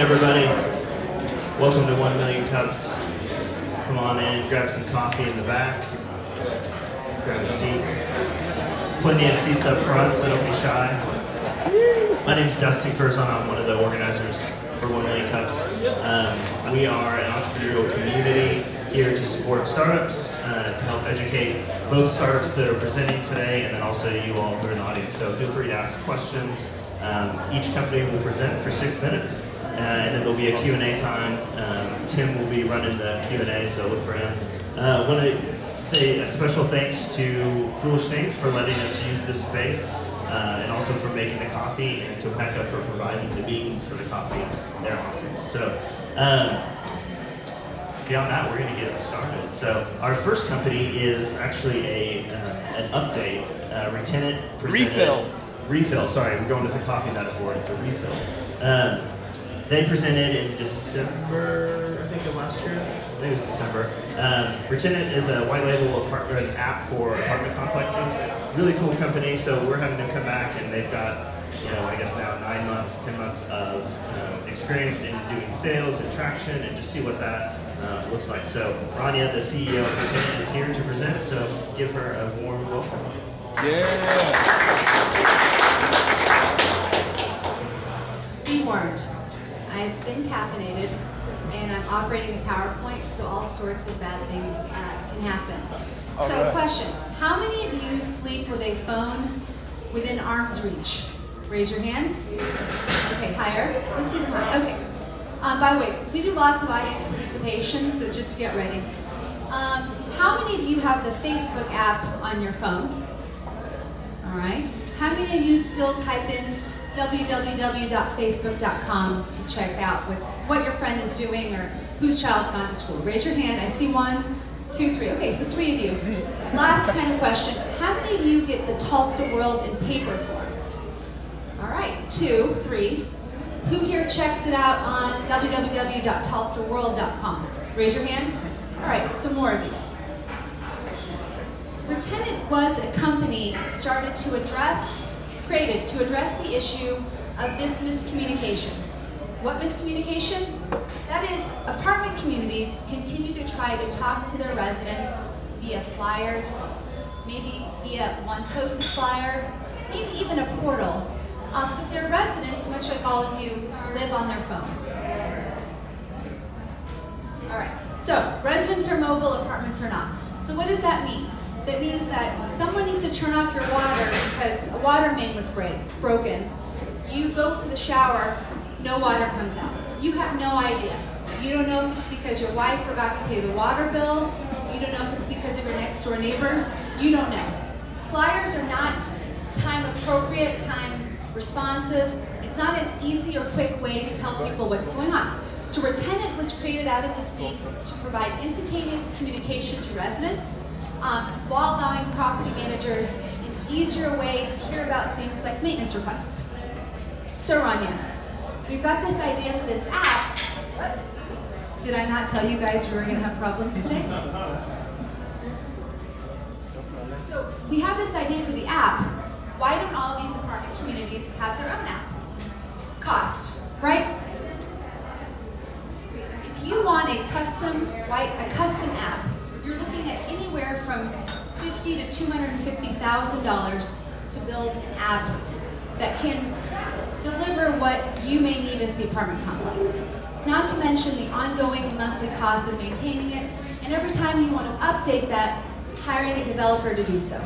Everybody, welcome to 1 Million Cups. Come on in, grab some coffee in the back, grab a seat. Plenty of seats up front, so don't be shy. My name's Dustin Curzon. I'm one of the organizers for 1 Million Cups. We are an entrepreneurial community here to support startups, to help educate both startups that are presenting today and then also you all who are in the audience. So feel free to ask questions. Each company will present for 6 minutes. And then there'll be a Q&A time. Tim will be running the Q&A, so look for him. I want to say a special thanks to Foolish Things for letting us use this space, and also for making the coffee, and to Pekka for providing the beans for the coffee. They're awesome. So beyond that, we're going to get started. So our first company is actually an update. ReTenant presented. Refill. Sorry, we're going with the coffee metaphor. It's a refill. They presented in December, I think, of last year. I think it was December. ReTenant is a white label apartment app for apartment complexes. Really cool company, so we're having them come back, and they've got, I guess now 9 months, 10 months of experience in doing sales and traction, and just see what that looks like. So Rania, the CEO of ReTenant, is here to present, so give her a warm welcome. Yeah. Be warned. I've been caffeinated, and I'm operating a PowerPoint, so all sorts of bad things can happen. So question, how many of you sleep with a phone within arm's reach? Raise your hand. Okay, higher. Let's see them higher. Okay. By the way, we do lots of audience participation, so just get ready. How many of you have the Facebook app on your phone? All right. How many of you still type in www.facebook.com to check out what your friend is doing or whose child's gone to school? Raise your hand. I see 1, 2, 3. Okay, so 3 of you. Last kind of question. How many of you get the Tulsa World in paper form? All right, 2, 3. Who here checks it out on www.tulsaworld.com? Raise your hand. All right, so more of you. ReTenant was a company created to address the issue of this miscommunication. What miscommunication? That is, apartment communities continue to try to talk to their residents via flyers, maybe via one posted flyer, maybe even a portal. But their residents, much like all of you, live on their phone. All right, so residents are mobile, apartments are not. So what does that mean? That means that someone needs to turn off your water because a water main was broken. You go to the shower, no water comes out. You have no idea. You don't know if it's because your wife forgot to pay the water bill. You don't know if it's because of your next door neighbor. You don't know. Flyers are not time appropriate, time responsive. It's not an easy or quick way to tell people what's going on. So ReTenant was created out of this need to provide instantaneous communication to residents, while allowing property managers an easier way to hear about things like maintenance requests. So Rania, we've got this idea for this app. Whoops. Did I not tell you guys we were going to have problems today? So we have this idea for the app. Why don't all these apartment communities have their own app? Cost, right? If you want a custom app, you're looking at anywhere from $50,000 to $250,000 to build an app that can deliver what you may need as the apartment complex. Not to mention the ongoing monthly cost of maintaining it, and every time you want to update that, hiring a developer to do so.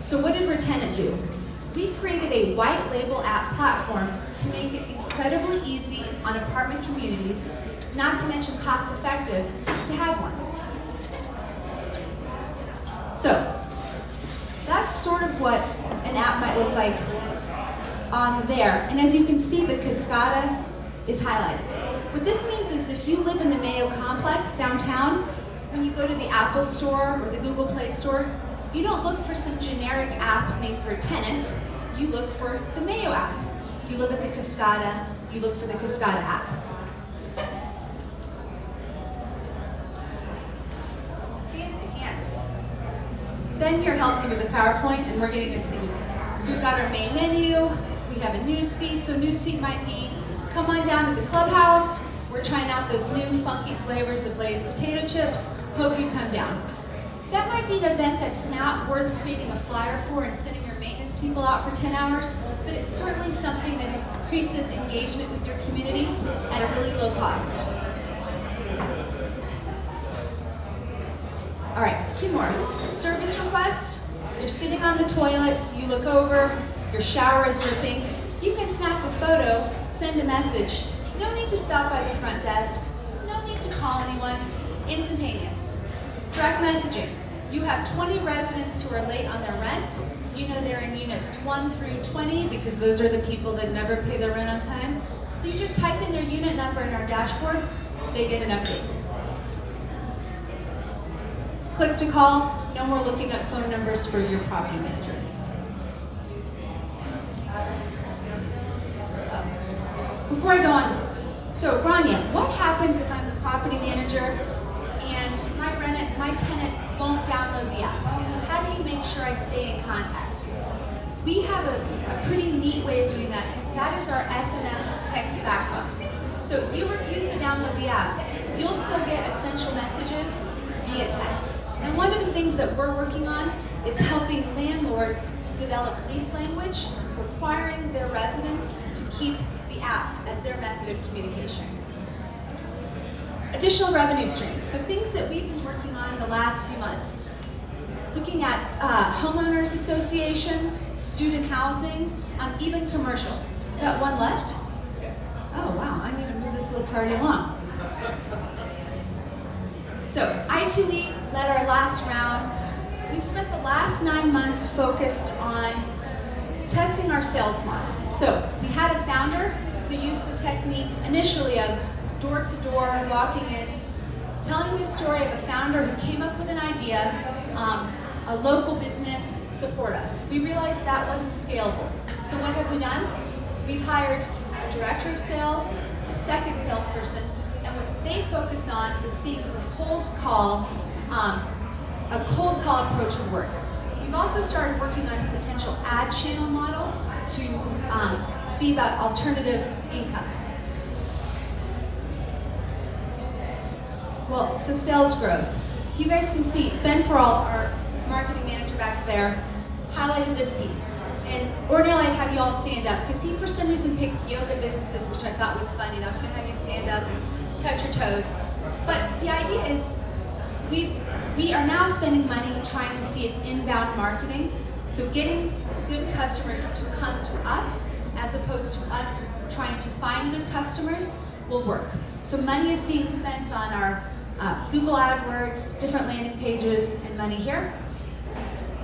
So what did ReTenant do? We created a white label app platform to make it incredibly easy on apartment communities, not to mention cost effective, to have one. So, that's sort of what an app might look like on there. And as you can see, the Cascada is highlighted. What this means is if you live in the Mayo complex downtown, when you go to the Apple Store or the Google Play Store, you don't look for some generic app named ReTenant, you look for the Mayo app. If you live at the Cascada, you look for the Cascada app. Fancy hands. Ben here helped me with the PowerPoint, and we're getting to see. So we've got our main menu, we have a news feed, so news feed might be, come on down to the clubhouse, those new funky flavors of Lay's potato chips, hope you come down. That might be an event that's not worth creating a flyer for and sending your maintenance people out for 10 hours, but it's certainly something that increases engagement with your community at a really low cost. All right, 2 more. Service request. You're sitting on the toilet, you look over, your shower is dripping. You can snap a photo, send a message. No need to stop by the front desk. No need to call anyone. Instantaneous. Direct messaging. You have 20 residents who are late on their rent. You know they're in units 1 through 20 because those are the people that never pay their rent on time. So you just type in their unit number in our dashboard, they get an update. Click to call, no more looking up phone numbers for your property manager. Before I go on, so Rania, what happens if I'm the property manager and my tenant won't download the app? How do you make sure I stay in contact? We have a pretty neat way of doing that. That is our SMS text backbone. So if you refuse to download the app, you'll still get essential messages via text. And one of the things that we're working on is helping landlords develop lease language, requiring their residents to keep the app as their method of communication. Additional revenue streams, so things that we've been working on the last few months. Looking at homeowners associations, student housing, even commercial. Is that one left? Yes. Oh wow, I'm going to move this little party along. So I2E led our last round. We've spent the last 9 months focused on testing our sales model. So we had a founder who used the technique initially of door-to-door, walking in, telling the story of a founder who came up with an idea, a local business, support us. We realized that wasn't scalable. So what have we done? We've hired a director of sales, a second salesperson, and what they focus on is seeing if a cold call approach would work. We've also started working on a potential ad channel model to see about alternative income. Well, so sales growth. If you guys can see, Ben Feralt, our marketing manager back there, highlighted this piece. And ordinarily I'd have you all stand up, because he for some reason picked yoga businesses, which I thought was funny, and I was going to have you stand up, touch your toes. But the idea is, we are now spending money trying to see if inbound marketing, so getting good customers to come to us, as opposed to us trying to find good customers, will work. So money is being spent on our Google AdWords, different landing pages, and money here.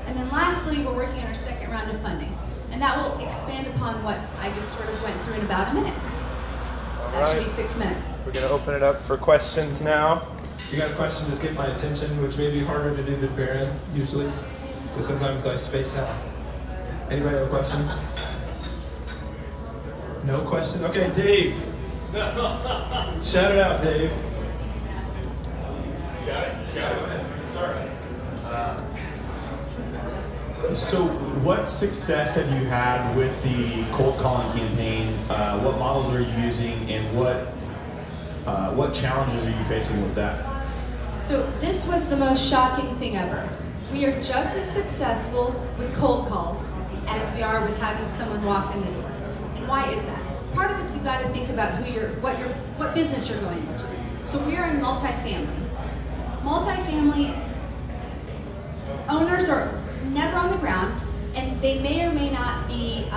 And then lastly, we're working on our second round of funding. And that will expand upon what I just sort of went through in about a minute. That should be 6 minutes. We're going to open it up for questions now. You got a question, just get my attention, which may be harder to do than Baron, usually, because sometimes I space out. Anybody have a question? No question? Okay, Dave. Shout it out, Dave. Shout it. Go ahead. Start. So what success have you had with the cold calling campaign? What models are you using, and what challenges are you facing with that? So this was the most shocking thing ever. We are just as successful with cold calls as we are with having someone walk in the door. And why is that? Part of it's you've got to think about what business you're going into. So we are in multifamily. Multifamily owners are never on the ground, and they may or may not be,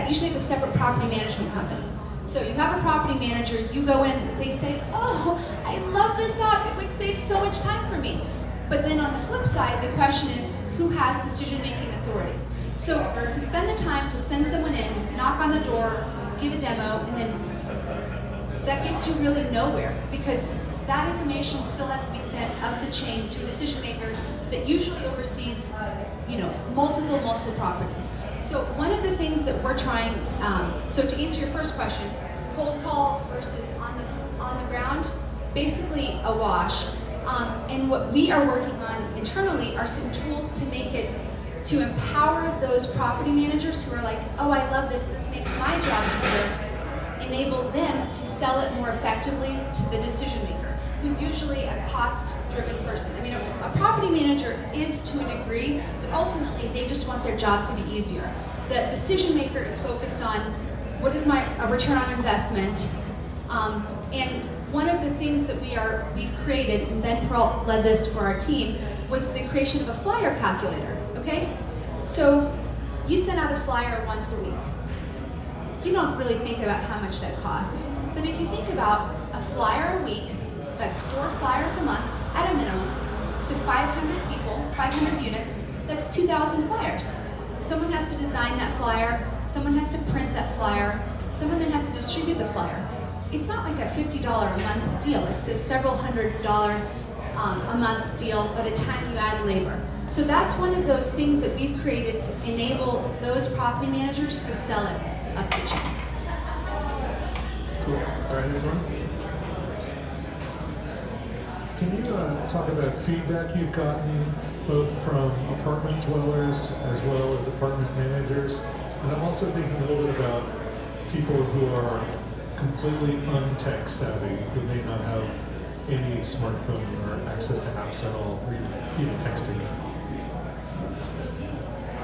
usually have a separate property management company. So you have a property manager, you go in, they say, oh, I love this app, it would save so much time for me. But then on the flip side, the question is, who has decision-making authority? So to spend the time to send someone in, knock on the door, give a demo, and then that gets you really nowhere, because that information still has to be sent up the chain to a decision maker that usually oversees, multiple properties. So one of the things that we're trying, so to answer your first question, cold call versus on the ground, basically a wash. And what we are working on internally are some tools to make it, to empower those property managers who are like, oh, I love this, this makes my job easier, enable them to sell it more effectively to the decision maker, who's usually a cost-driven person. I mean, a property manager is to a degree, but ultimately they just want their job to be easier. The decision maker is focused on what is my return on investment, and one of the things that we've created, and Ben Pearl led this for our team, was the creation of a flyer calculator, okay? So you send out a flyer once a week. You don't really think about how much that costs, but if you think about a flyer a week, that's 4 flyers a month at a minimum, to 500 people, 500 units, that's 2,000 flyers. Someone has to design that flyer, someone has to print that flyer, someone then has to distribute the flyer. It's not like a $50 a month deal. It's a several $100 a month deal by the time you add labor. So that's one of those things that we've created to enable those property managers to sell it up the chain. Cool. All right, here's one. Can you talk about feedback you've gotten both from apartment dwellers as well as apartment managers? And I'm also thinking a little bit about people who are completely untech savvy, who may not have any smartphone or access to apps at all, or even texting.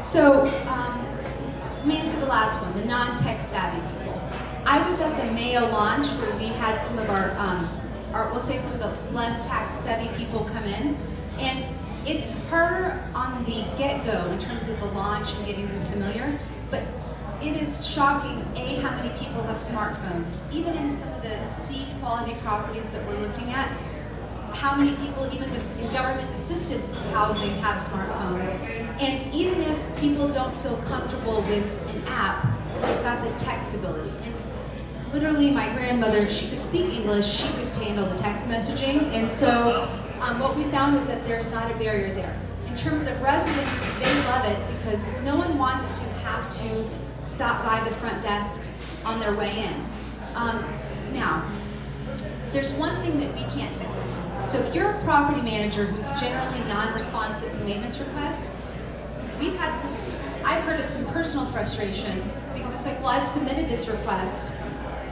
So, let me answer the last one, the non-tech savvy people. I was at the Mayo launch where we had some of our we'll say some of the less tech savvy people come in, and it's harder on the get-go in terms of the launch and getting them familiar, but it is shocking, A, how many people have smartphones. Even in some of the C quality properties that we're looking at, how many people, even in government-assisted housing, have smartphones. And even if people don't feel comfortable with an app, they've got the text ability. And literally, my grandmother, she could speak English, she could handle the text messaging. And so what we found was that there's not a barrier there. In terms of residents, they love it because no one wants to have to stop by the front desk on their way in. Now, there's one thing that we can't fix. So if you're a property manager who's generally non-responsive to maintenance requests, I've heard of some personal frustration because it's like, well, I've submitted this request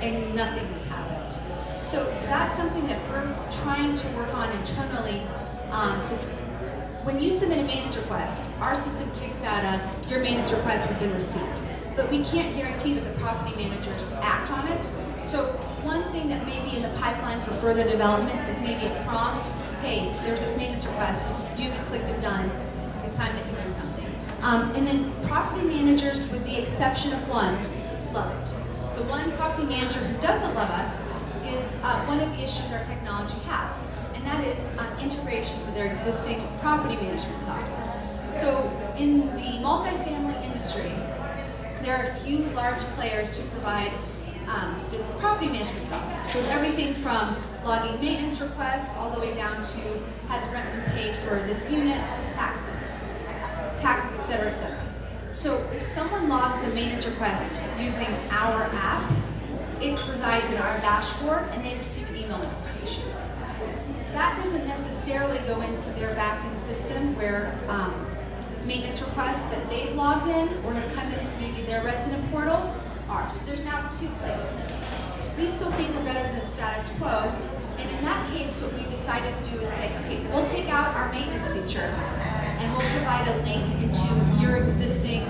and nothing has happened. So that's something that we're trying to work on internally. When you submit a maintenance request, our system kicks out your maintenance request has been received. But we can't guarantee that the property managers act on it. So one thing that may be in the pipeline for further development is maybe a prompt, hey, there's this maintenance request, you haven't clicked it done, it's time that you do something. And then property managers, with the exception of one, love it. The one property manager who doesn't love us is one of the issues our technology has, and that is integration with their existing property management software. So in the multifamily industry, there are a few large players who provide this property management software. So it's everything from logging maintenance requests all the way down to has rent been paid for this unit, taxes, et cetera, et cetera. So if someone logs a maintenance request using our app, it resides in our dashboard and they receive an email notification. That doesn't necessarily go into their back-end system where maintenance requests that they've logged in or have come in from maybe their resident portal are. So there's now 2 places. We still think we're better than the status quo, and in that case what we decided to do is say, okay, we'll take out our maintenance feature and we'll provide a link into your existing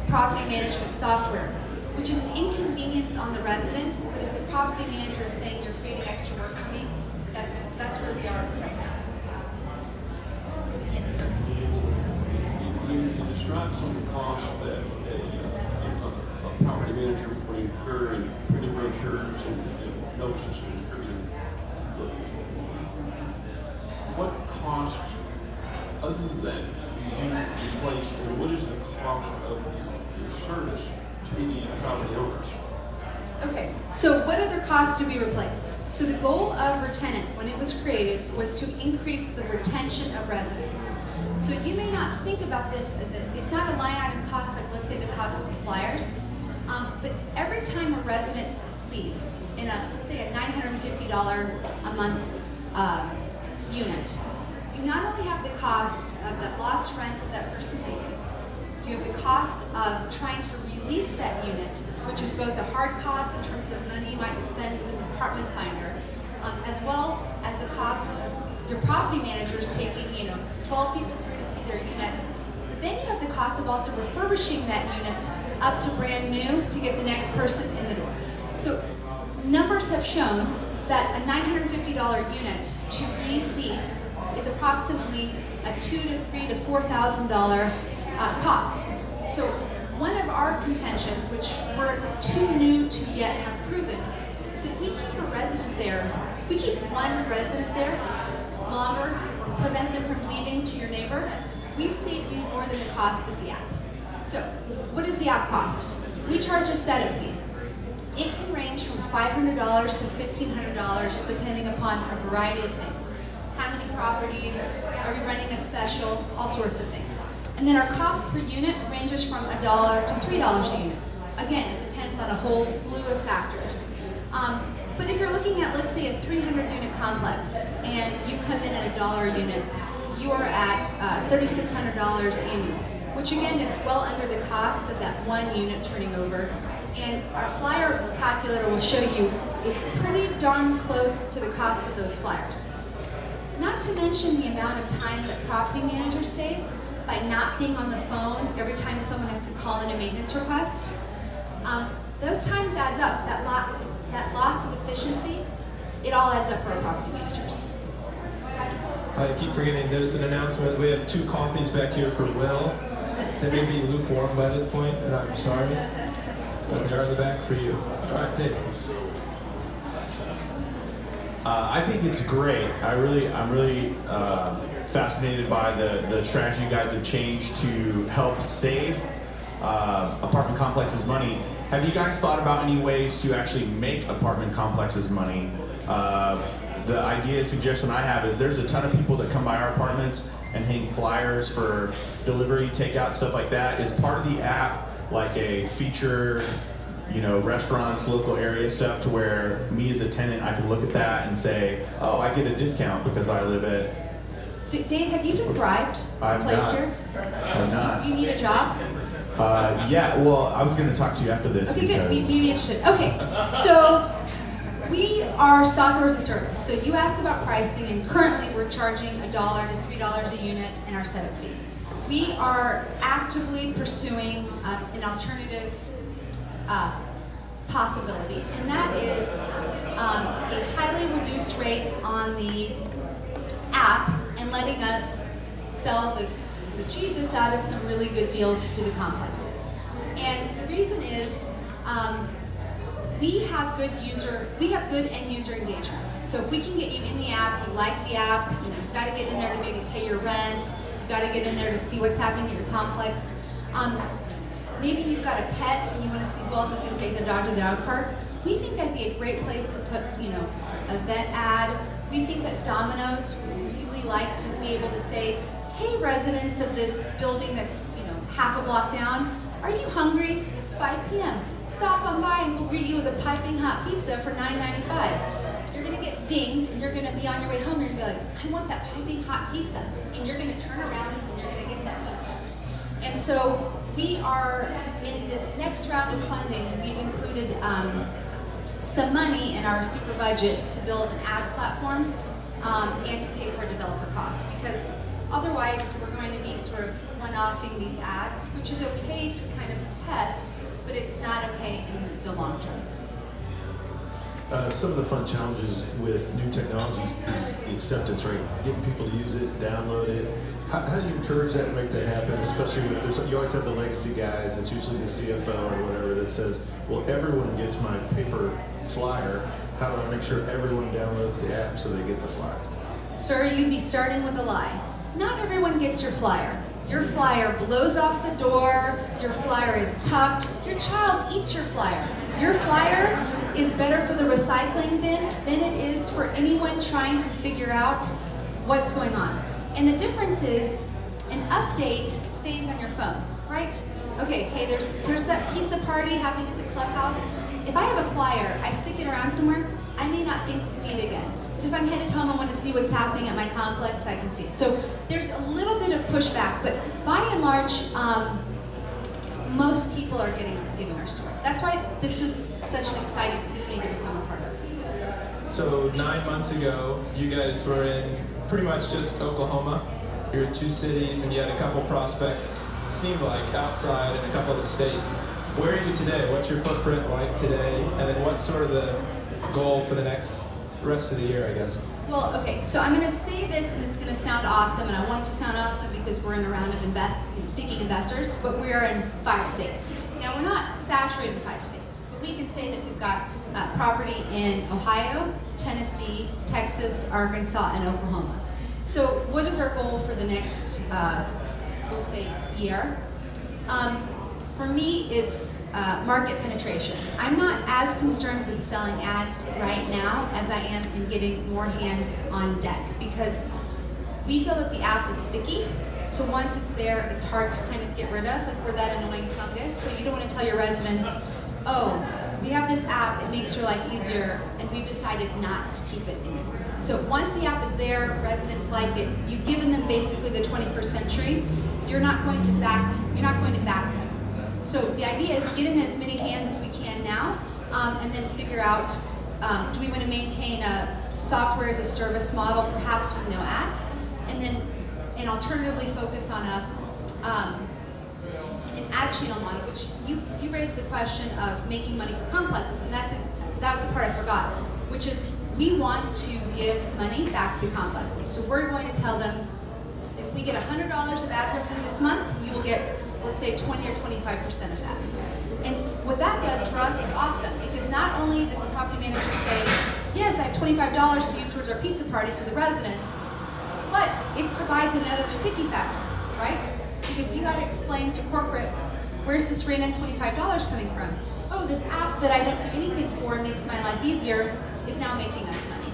property management software, which is an inconvenience on the resident, but if the property manager is saying you're creating extra work for me, that's where we are right now. Yes, sir. You described some of the costs that a property manager would incur in printing brochures and notices and what costs other than that do you replace, and what is the cost of your service to any property owners? Okay, so what other costs do we replace? So the goal of ReTenant, when it was created, was to increase the retention of residents. So you may not think about this as it's not a line item cost, like let's say the cost of flyers, but every time a resident leaves in let's say a $950 a month unit, you not only have the cost of that lost rent of that person leaving, You have the cost of trying to release that unit, which is both a hard cost in terms of money you might spend with an apartment finder, as well as the cost of your property managers taking, 12 people through to see their unit. Then you have the cost of also refurbishing that unit up to brand new to get the next person in the door. So numbers have shown that a $950 unit to release is approximately a $2,000 to $3,000 to $4,000 cost. So one of our contentions, which we're too new to yet have proven, is if we keep a resident there, we keep one resident there longer or prevent them from leaving to your neighbor, we've saved you more than the cost of the app. So what does the app cost? We charge a setup fee. It can range from $500 to $1,500 depending upon a variety of things. How many properties, are we running a special, all sorts of things. And then our cost per unit ranges from $1 to $3 a unit. Again, it depends on a whole slew of factors. But if you're looking at, let's say, a 300-unit complex, and you come in at $1 a unit, you are at $3,600 annually, which again is well under the cost of that one unit turning over. And our flyer calculator will show you is pretty darn close to the cost of those flyers. Not to mention the amount of time that property managers save by not being on the phone every time someone has to call in a maintenance request. Those times adds up. That loss of efficiency, it all adds up for our property managers. I keep forgetting there's an announcement. We have 2 coffees back here for Will. They may be lukewarm by this point, and I'm sorry. But they're in the back for you. Try it, take it. I think it's great. I'm really fascinated by the strategy you guys have changed to help save apartment complexes money. Have you guys thought about any ways to actually make apartment complexes money? The idea, suggestion I have is there's a ton of people that come by our apartments and hang flyers for delivery, takeout, stuff like that. Is part of the app like a feature, restaurants, local area stuff to where me as a tenant, I can look at that and say, oh, I get a discount because I live at... Dave, have you been bribed? I'm not. Here? I'm not. Do you need a job? Yeah, well, I was going to talk to you after this. Okay, good. We'd be interested. Okay, so we are software as a service. So you asked about pricing, and currently we're charging $1 to $3 a unit in our setup fee. We are actively pursuing an alternative possibility, and that is a highly reduced rate on the app and letting us sell the Jesus out of some really good deals to the complexes. And the reason is we have good end user engagement. So if we can get you in the app, you like the app, you've got to get in there to maybe pay your rent, you've got to get in there to see what's happening at your complex. Maybe you've got a pet and you want to see who else is going to take their dog to the dog park. We think that'd be a great place to put, a vet ad. We think that Domino's would really like to be able to say, hey, residents of this building that's, half a block down, are you hungry? It's 5 p.m. Stop on by and we'll greet you with a piping hot pizza for $9.95. You're going to get dinged and you're going to be on your way home. You're going to be like, I want that piping hot pizza. And you're going to turn around and you're going to get that pizza. And so we are, in this next round of funding, we've included some money in our super budget to build an ad platform and to pay for developer costs, because otherwise we're going to be sort of one-offing these ads, which is okay to kind of test, but it's not okay in the long term. Some of the fun challenges with new technologies is the acceptance rate, getting people to use it, download it. How do you encourage that and make that happen, especially with, you always have the legacy guys, it's usually the CFO or whatever that says, well, everyone gets my paper flyer, how do I make sure everyone downloads the app so they get the flyer? Sir, you'd be starting with a lie. Not everyone gets your flyer. Your flyer blows off the door, your flyer is tucked, your child eats your flyer. Your flyer is better for the recycling bin than it is for anyone trying to figure out what's going on. And the difference is, an update stays on your phone, right? Okay, hey, there's that pizza party happening at the clubhouse. If I have a flyer, I stick it around somewhere, I may not think to see it again. But if I'm headed home, I want to see what's happening at my complex, I can see it. So there's a little bit of pushback, but by and large, most people are getting our store. That's why this was such an exciting community to become a part of. So 9 months ago, you guys were in pretty much just Oklahoma. You were in 2 cities, and you had a couple prospects, seemed like, outside in a couple of states. Where are you today? What's your footprint like today? And then what's sort of the goal for the rest of the year, I guess? Well, okay, so I'm going to say this, and it's going to sound awesome, and I want it to sound awesome because we're in a round of seeking investors, but we are in 5 states. Now, we're not saturated in 5 states, but we can say that we've got property in Ohio, Tennessee, Texas, Arkansas, and Oklahoma. So what is our goal for the next, we'll say, year? For me, it's market penetration. I'm not as concerned with selling ads right now as I am in getting more hands on deck, because we feel that the app is sticky. So once it's there, it's hard to kind of get rid of. Like, we're that annoying fungus. So you don't want to tell your residents, oh, we have this app, it makes your life easier, and we've decided not to keep it anymore. So once the app is there, residents like it, you've given them basically the 21st century, you're not going to back them. So the idea is get in as many hands as we can now, and then figure out, do we want to maintain a software as a service model, perhaps with no ads, and alternatively focus on an ad channel model, which you raised the question of making money for complexes, and that was the part I forgot, which is we want to give money back to the complexes. So we're going to tell them, if we get $100 of ad revenue this month, you will get, let's say, 20 or 25% of that. And what that does for us is awesome, because not only does the property manager say, yes, I have $25 to use towards our pizza party for the residents, but it provides another sticky factor, right? Because you got to explain to corporate, where's this random $25 coming from? Oh, this app that I don't do anything for and makes my life easier is now making us money.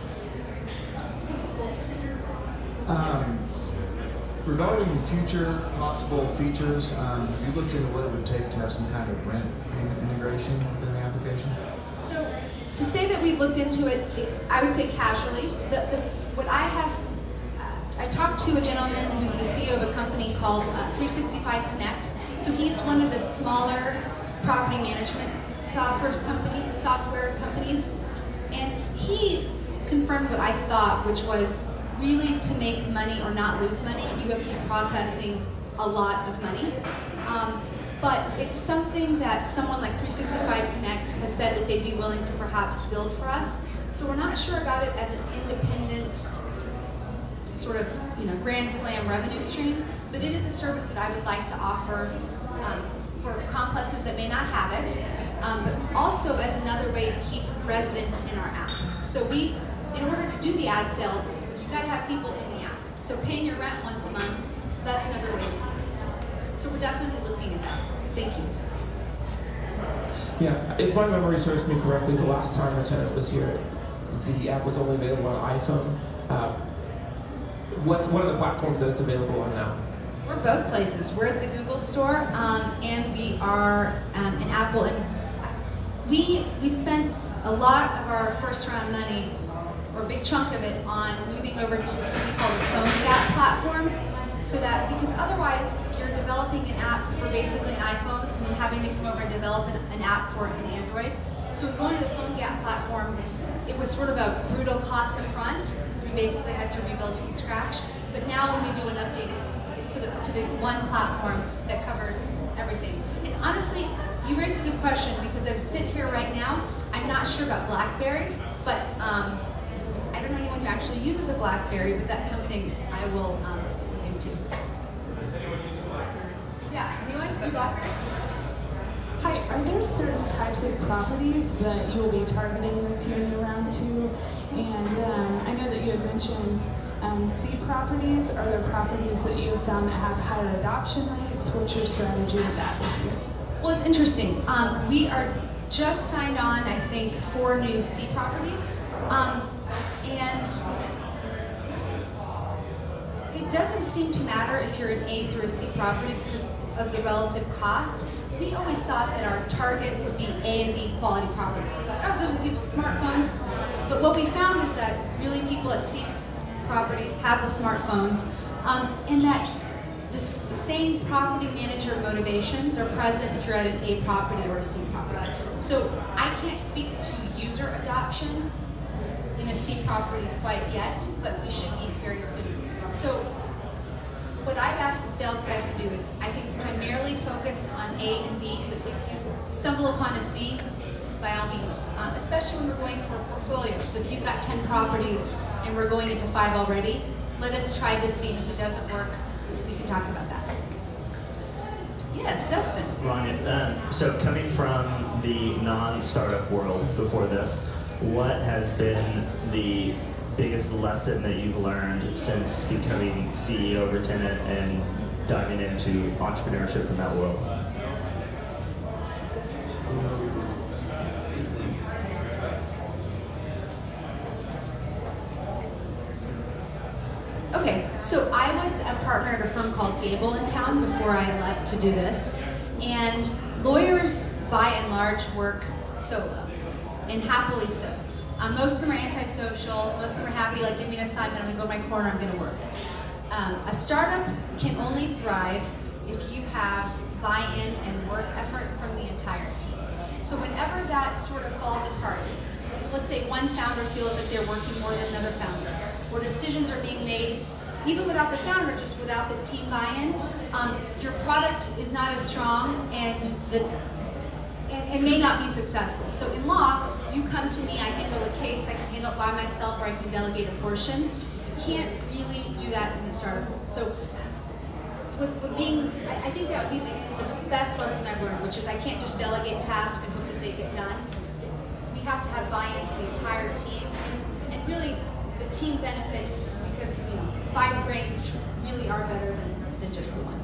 Regarding future possible features, have you looked into what it would take to have some kind of rent payment integration within the application? So, to say that we looked into it, I would say casually. What I have, I talked to a gentleman who's the CEO of a company called 365 Connect. So he's one of the smaller property management software companies, and he confirmed what I thought, which was really to make money or not lose money, you have to be processing a lot of money. But it's something that someone like 365 Connect has said that they'd be willing to perhaps build for us. So we're not sure about it as an independent sort of, grand slam revenue stream, but it is a service that I would like to offer for complexes that may not have it, but also as another way to keep residents in our app. So in order to do the ad sales, you've got to have people in the app. So paying your rent once a month, that's another way to do it. So we're definitely looking at that. Thank you. Yeah, if my memory serves me correctly, the last time ReTenant was here, the app was only available on iPhone. What are the platforms that it's available on now? We're both places. We're at the Google Store, and we are in Apple. And we spent a lot of our first round money, or a big chunk of it, on moving over to something called the Phone Gap platform, so that, because otherwise you're developing an app for basically an iPhone and then having to come over and develop an app for an Android. So going to the Phone Gap platform, it was sort of a brutal cost up front, because we basically had to rebuild from scratch. But now when we do an update, it's to the one platform that covers everything. And honestly, you raised a good question, because as I sit here right now, I'm not sure about BlackBerry, but I don't know anyone who actually uses a BlackBerry, but that's something I will look into. Does anyone use a BlackBerry? Yeah, anyone use BlackBerries? Hi, are there certain types of properties that you will be targeting this year in round 2? And I know that you had mentioned C properties. Are there properties that you have found that have higher adoption rates? What's your strategy with that this year? Well, it's interesting. We are just signed on, I think, 4 new C properties. And it doesn't seem to matter if you're an A through a C property because of the relative cost. We always thought that our target would be A and B quality properties. So we thought, oh, those are the people with smartphones. But what we found is that really people at C properties have the smartphones, and that the same property manager motivations are present if you're at an A property or a C property. So I can't speak to user adoption in a C property quite yet, but we should be very soon. So what I've asked the sales guys to do is, I think, primarily focus on A and B, but if you stumble upon a C, by all means, especially when we're going for a portfolio. So if you've got 10 properties and we're going into 5 already, let us try to see. If it doesn't work, we can talk about that. Yes, Dustin. Rania, so coming from the non-startup world before this, what has been the biggest lesson that you've learned since becoming CEO of ReTenant and diving into entrepreneurship in that world? Okay, so I was a partner at a firm called Gable in town before I left to do this, and lawyers, by and large, work solo, and happily so. Most of them are antisocial, most of them are happy, like, give me an assignment, I'm gonna go to my corner, I'm gonna work. A startup can only thrive if you have buy-in and work effort from the entire team. So whenever that sort of falls apart, if let's say one founder feels like they're working more than another founder, or decisions are being made, even without the founder, just without the team buy-in, your product is not as strong and may not be successful. So in law, you come to me, I handle a case, I can handle it by myself, or I can delegate a portion. You can't really do that in the startup world. So with being, I think that would be the best lesson I've learned, which is I can't just delegate tasks and hope that they get done. We have to have buy-in from the entire team, and really the team benefits because 5 brains really are better than just the one.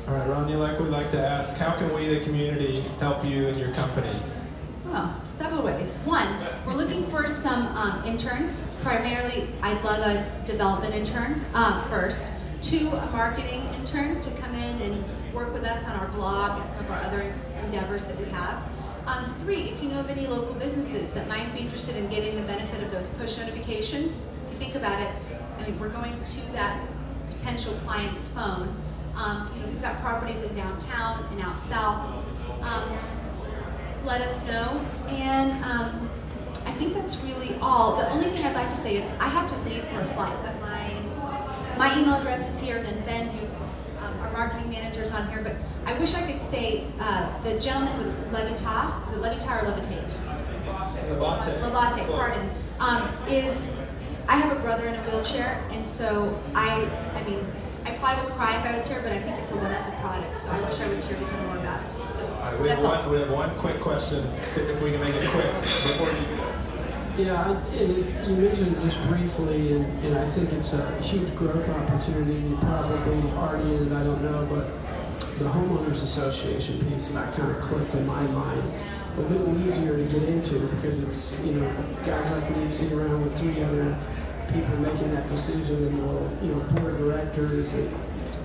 All right, Rania, we'd like to ask, how can we, the community, help you and your company? Well, several ways. One, we're looking for some interns. Primarily, I'd love a development intern first. 2, a marketing intern to come in and work with us on our blog and some of our other endeavors that we have. 3, if you know of any local businesses that might be interested in getting the benefit of those push notifications, if you think about it, I mean, we're going to that potential client's phone. We've got properties in downtown and out south. Let us know, and I think that's really all. The only thing I'd like to say is I have to leave for a flight, but my email address is here, then Ben, who's our marketing manager, is on here, but I wish I could say the gentleman with Levaté, is it Levaté or Levitate? Levaté, pardon. I have a brother in a wheelchair, and so I probably would cry if I was here, but I think it's a wonderful product, so I wish I was here to hear more about it. So we that's all. We have one quick question, if we can make it quick, before you go. Yeah, and you mentioned just briefly, and I think it's a huge growth opportunity. You probably already in it, I don't know, but the homeowners association piece that kind of clicked in my mind. A little easier to get into because it's, guys like me sitting around with 3 other people making that decision, and board of directors, it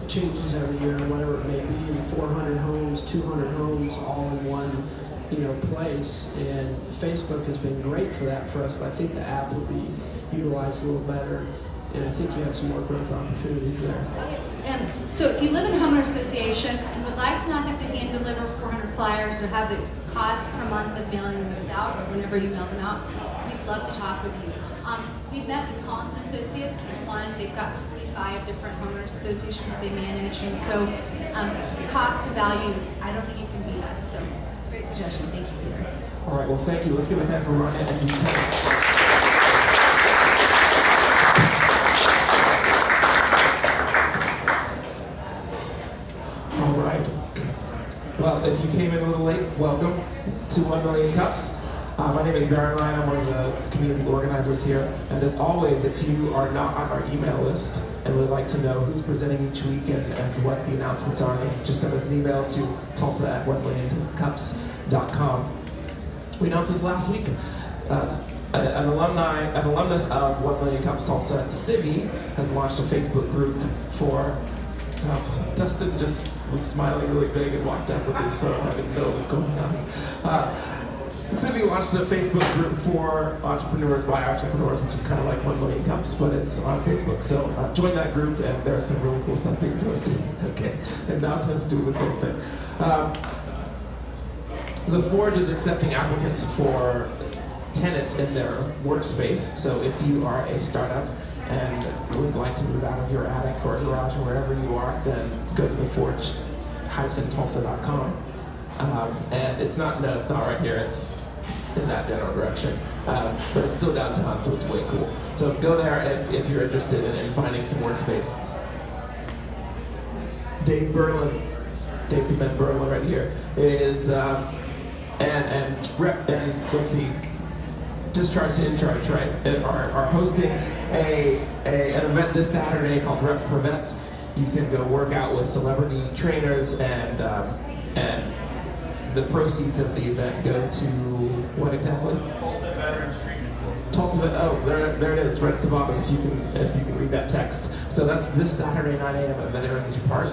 changes every year, whatever it may be, and 400 homes, 200 homes, all in one, place. And Facebook has been great for that for us, but I think the app will be utilized a little better, and I think you have some more growth opportunities there. Okay. So if you live in a homeowner association and would like to not have to hand deliver 400 flyers or have the cost per month of mailing those out, or whenever you mail them out, we'd love to talk with you. We've met with Collins & Associates as one. They've got 45 different homeowners associations that they manage, and so cost to value, I don't think you can beat us. So great suggestion. Thank you, Peter. All right, well, thank you. Let's give a hand for Rania and ReTenant. All right. Well, if you came in a little late, welcome to 1 Million Cups. My name is Baron Ryan. I'm one of the community organizers here. And as always, if you are not on our email list and would like to know who's presenting each week and what the announcements are, just send us an email to tulsa@1millioncups.com. We announced this last week. An alumnus of 1 Million Cups Tulsa, Civi, has launched a Facebook group for. Dustin just was smiling really big and walked up with his phone. I didn't know what was going on. City launched a Facebook group for entrepreneurs by entrepreneurs, which is kind of like 1 Million Cups, but it's on Facebook. So join that group, and there's some really cool stuff being posted. Okay, and now Tim's doing the same thing. The Forge is accepting applicants for tenants in their workspace. So if you are a startup and would like to move out of your attic or garage or wherever you are, then go to theforge-tulsa.com. And it's not right here, it's in that general direction. But it's still downtown, so it's way cool. So go there if you're interested in finding some workspace. Dave Berlin right here is, and let's see, Discharge to In Charge, right? Are hosting an event this Saturday called Reps for Vets. You can go work out with celebrity trainers, and the proceeds of the event go to what exactly? Tulsa Veterans Treatment Board. Tulsa oh, there it is, right at the bottom. If you can read that text. So that's this Saturday 9 a.m. at Veterans Park.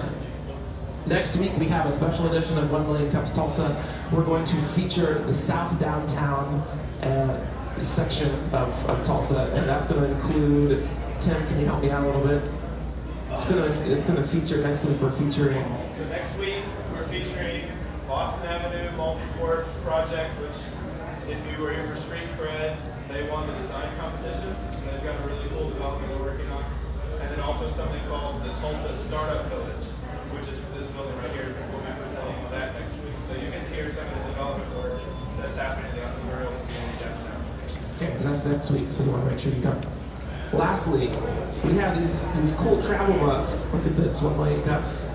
Next week we have a special edition of 1 Million Cups Tulsa. We're going to feature the South Downtown section of Tulsa, and that's going to include. Tim, can you help me out a little bit? It's going to feature next week. We're featuring. So next week we're featuring Boston Avenue Multisport Project, which, if you were here for Street Cred, they won the design competition. So they've got a really cool development they're working on, and then also something called the Tulsa Startup Village, which is this building right here. We'll be presenting that next week. So you get to hear some of the development work that's happening in the entrepreneurial community downtown. Okay, and that's next week, so you want to make sure you come. Lastly, we have these cool travel mugs. Look at this, 1 Million Cups.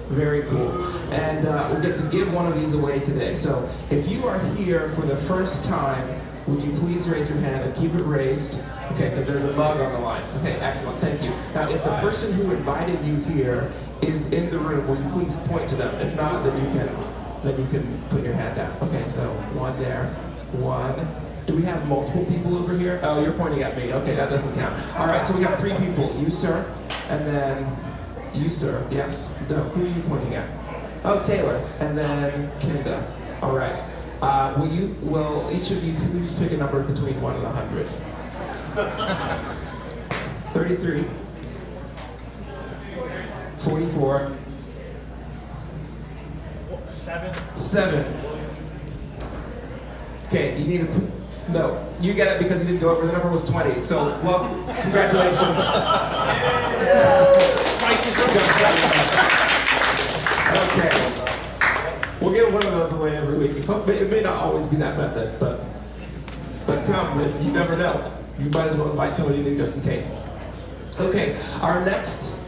Very cool. And we'll get to give one of these away today. So if you are here for the first time, would you please raise your hand and keep it raised? Okay, because there's a mug on the line. Okay, excellent, thank you. Now, if the person who invited you here is in the room, will you please point to them? If not, then you can put your hand down. Okay, so one there, one. Do we have multiple people over here? Oh, you're pointing at me. Okay, that doesn't count. All right, so we have 3 people. You, sir, and then you, sir. Yes? No, who are you pointing at? Oh, Taylor, and then Kinda. All right. Will each of you please pick a number between 1 and 100? 33. 44. 7. Okay, you need to. No, you get it because you didn't go over. The number was 20. So, well, congratulations. Okay. We'll give one of those away every week. It may not always be that method, but come, you never know. You might as well invite somebody new just in case. Okay, our next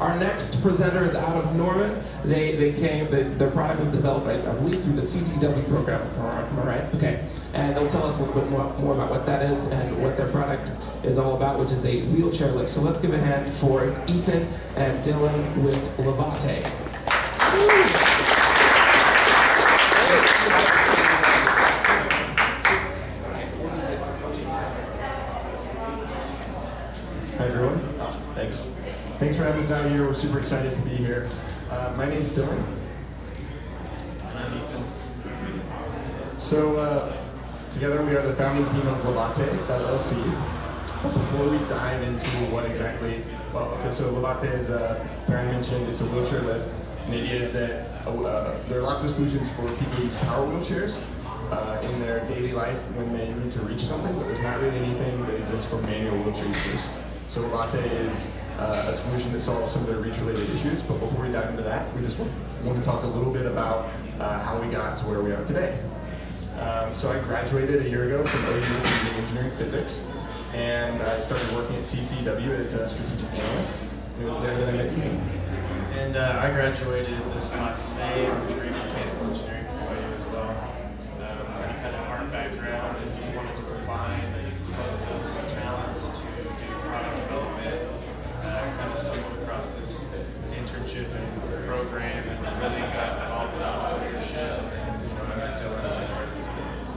presenter is out of Norman. Their product was developed, I believe, through the CCW program. Am I right? Okay, and they'll tell us a little bit more about what that is and what their product is all about, which is a wheelchair lift. So let's give a hand for Ethan and Dylan with Levaté. Hi everyone. Thanks. Thanks for having us out here. We're super excited to be here. My name's Dylan. And I'm Ethan. So together we are the founding team of Levaté, LLC. Before we dive into what exactly, so Levaté, as Baron mentioned, it's a wheelchair lift. And the idea is that there are lots of solutions for people who use power wheelchairs in their daily life when they need to reach something, but there's not really anything that exists for manual wheelchair users. So Levaté is a solution that solves some of their reach-related issues. But before we dive into that, we just want to talk a little bit about how we got to where we are today. So I graduated a year ago from OU in engineering physics, and I started working at CCW as a strategic analyst. It was there that I met Ethan. And I graduated this last May with a degree in mechanical engineering from OU as well. I had an art background and just wanted to combine both those talents to do product development. Kind of stumbled across this internship and program and really got involved in entrepreneurship. And I met Dylan and I started this business.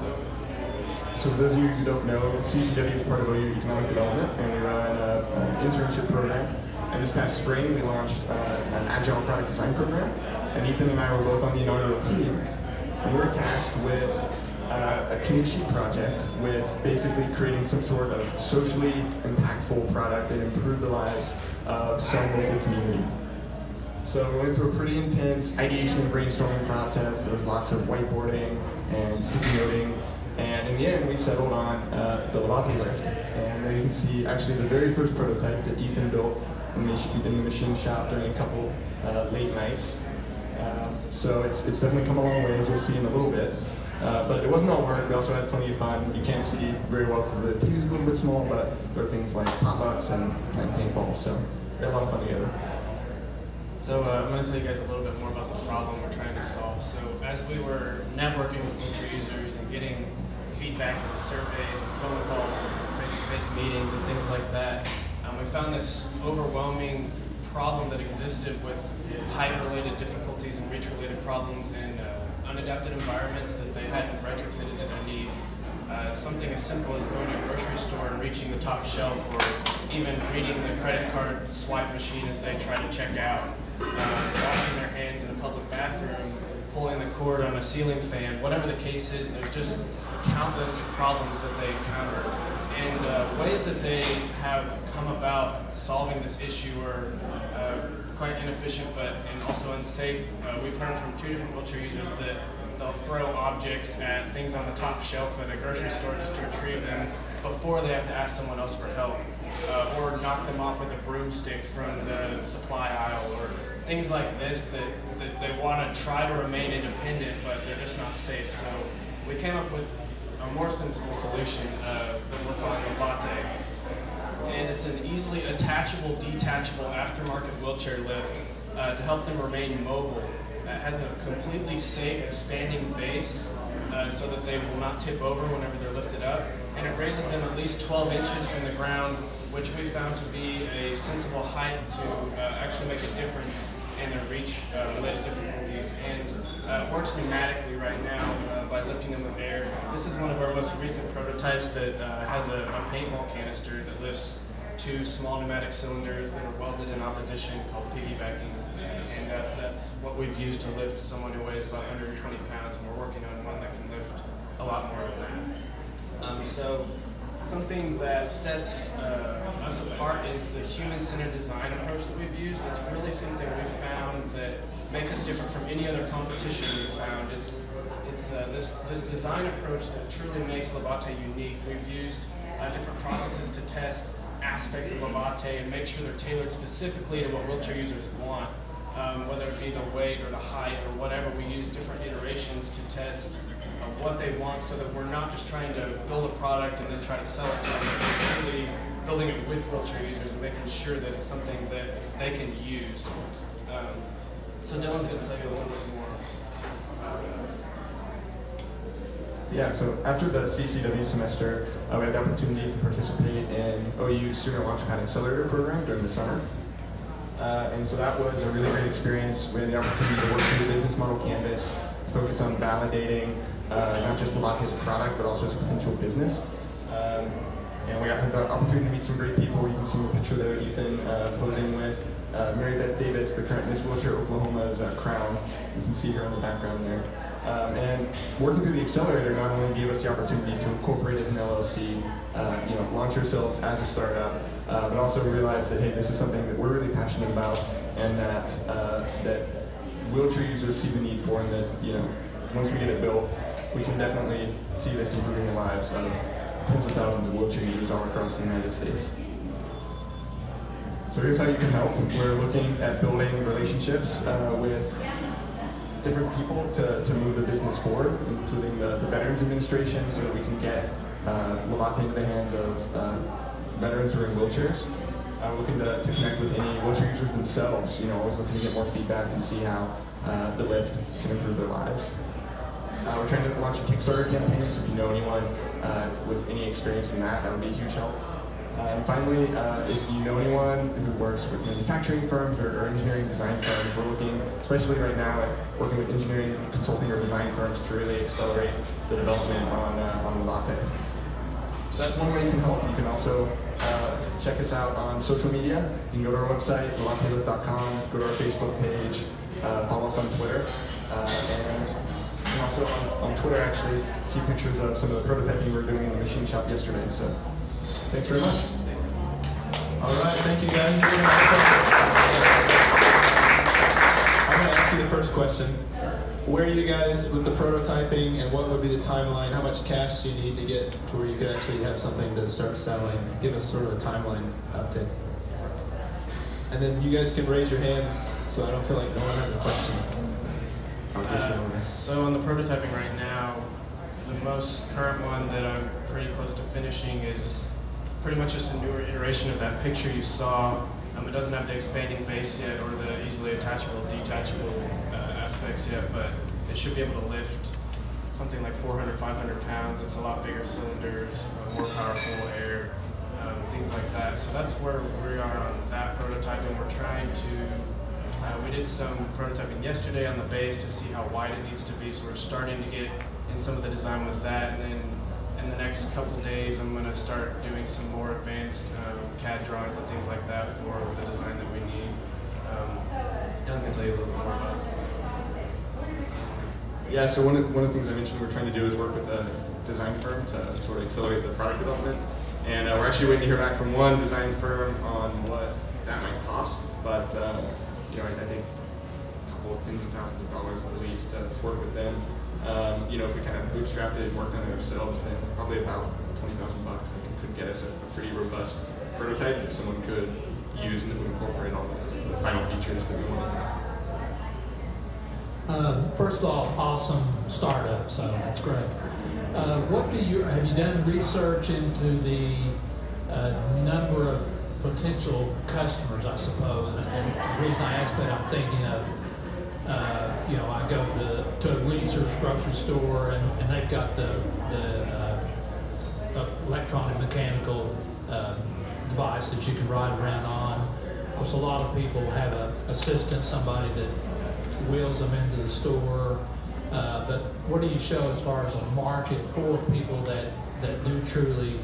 So for those of you who don't know, CCW is part of OU Economic Development, and we run an internship program. And this past spring, we launched an agile product design program. And Ethan and I were both on the inaugural team. And we were tasked with a clean sheet project with basically creating some sort of socially impactful product that improved the lives of some local community. So we went through a pretty intense ideation and brainstorming process. There was lots of whiteboarding and sticky noting. And in the end, we settled on the Levaté lift. And there you can see actually the very first prototype that Ethan built in the machine shop during a couple late nights. So it's definitely come a long way, as you'll see in a little bit. But it wasn't all work. We also had plenty of fun. You can't see very well because the TV is a little bit small, but there are things like potlucks and paintball. So we had a lot of fun together. So I'm going to tell you guys a little bit more about the problem we're trying to solve. So as we were networking with Wheelchair users and getting feedback on surveys and phone calls and face-to-face meetings and things like that, we found this overwhelming problem that existed with height-related difficulties and reach-related problems in unadapted environments that they hadn't retrofitted to their needs. Something as simple as going to a grocery store and reaching the top shelf, or even reading the credit card swipe machine as they try to check out, washing their hands in a public bathroom, pulling the cord on a ceiling fan, whatever the case is, there's just countless problems that they encounter. And ways that they have come about solving this issue are quite inefficient and also unsafe. We've heard from 2 different wheelchair users that they'll throw objects at things on the top shelf at a grocery store just to retrieve them before they have to ask someone else for help, or knock them off with a broomstick from the supply aisle, or things like this that they want to try to remain independent, but they're just not safe. So we came up with a more sensible solution that we're calling Levaté. And it's an easily attachable, detachable aftermarket wheelchair lift to help them remain mobile. It has a completely safe, expanding base so that they will not tip over whenever they're lifted up. And it raises them at least 12 inches from the ground, which we found to be a sensible height to actually make a difference in their reach-related difficulties. And works pneumatically right now by lifting them with air. This is one of our most recent prototypes that has a paintball canister that lifts 2 small pneumatic cylinders that are welded in opposition called piggybacking. And that's what we've used to lift someone who weighs about 120 pounds, and we're working on one that can lift a lot more than that. So something that sets us apart is the human-centered design approach that we've used. It's really something we've found that makes us different from any other competition we've found. It's this design approach that truly makes Levaté unique. We've used different processes to test aspects of Levaté and make sure they're tailored specifically to what wheelchair users want, whether it be the weight or the height or whatever. We use different iterations to test what they want, so that we're not just trying to build a product and then try to sell it to them, but we're really building it with wheelchair users and making sure that it's something that they can use. So Dylan's going to tell you a little bit more about it. Yeah, so after the CCW semester, we had the opportunity to participate in OU's Student Launchpad Accelerator program during the summer. And so that was a really great experience. We had the opportunity to work through the business model canvas, to focus on validating not just Levaté as a product, but also as a potential business. And we had the opportunity to meet some great people. You can see the picture there, Ethan posing with Mary Beth Davis, the current Miss Wheelchair Oklahoma's crown. You can see her in the background there. And working through the accelerator not only gave us the opportunity to incorporate as an LLC, launch ourselves as a startup, but also realize that, hey, this is something that we're really passionate about, and that wheelchair users see the need for, and that, once we get it built, we can definitely see this improving the lives of tens of thousands of wheelchair users all across the United States. So here's how you can help. We're looking at building relationships with different people to move the business forward, including the Veterans Administration, so that we can get Levaté into the hands of veterans who are in wheelchairs. We're looking to connect with any wheelchair users themselves, always looking to get more feedback and see how the lift can improve their lives. We're trying to launch a Kickstarter campaign, so if you know anyone with any experience in that would be a huge help. And finally, if you know anyone who works with manufacturing firms or engineering design firms, we're looking, especially right now, at working with engineering, consulting, or design firms to really accelerate the development on Levaté. So that's one way you can help. You can also check us out on social media. You can go to our website, levatélift.com, go to our Facebook page, follow us on Twitter, and can also on Twitter actually see pictures of some of the prototyping we were doing in the machine shop yesterday. So thanks very much. All right, thank you guys. I'm going to ask you the first question. Where are you guys with the prototyping, and what would be the timeline? How much cash do you need to get to where you could actually have something to start selling? Give us sort of a timeline update. And then you guys can raise your hands so I don't feel like no one has a question. So on the prototyping right now, the most current one that I'm pretty close to finishing is pretty much just a newer iteration of that picture you saw. It doesn't have the expanding base yet or the easily attachable, detachable aspects yet, but it should be able to lift something like 400, 500 pounds. It's a lot bigger cylinders, more powerful air, things like that. So that's where we are on that prototyping. We're trying to, we did some prototyping yesterday on the base to see how wide it needs to be, so we're starting to get in some of the design with that, and then in the next couple days I'm going to start doing some more advanced CAD drawings and things like that for the design that we need. Doug can tell you a little bit more about it. Yeah, so one of the things I mentioned we're trying to do is work with a design firm to sort of accelerate the product development. And we're actually waiting to hear back from one design firm on what that might cost. But you know, I think a couple of tens of thousands of dollars at least to work with them. You know, if we kind of bootstrapped it and worked on it ourselves, then probably about $20,000 I think could get us a pretty robust prototype that someone could use and that would incorporate all the final features that we want to have. First off, awesome startup, so that's great. What do you, have you done research into the number of potential customers, I suppose? And the reason I ask that, I'm thinking of, you know, I go to a research grocery store and they've got the electronic mechanical device that you can ride around on. Of course, a lot of people have an assistant, somebody that wheels them into the store. But what do you show as far as a market for people that do truly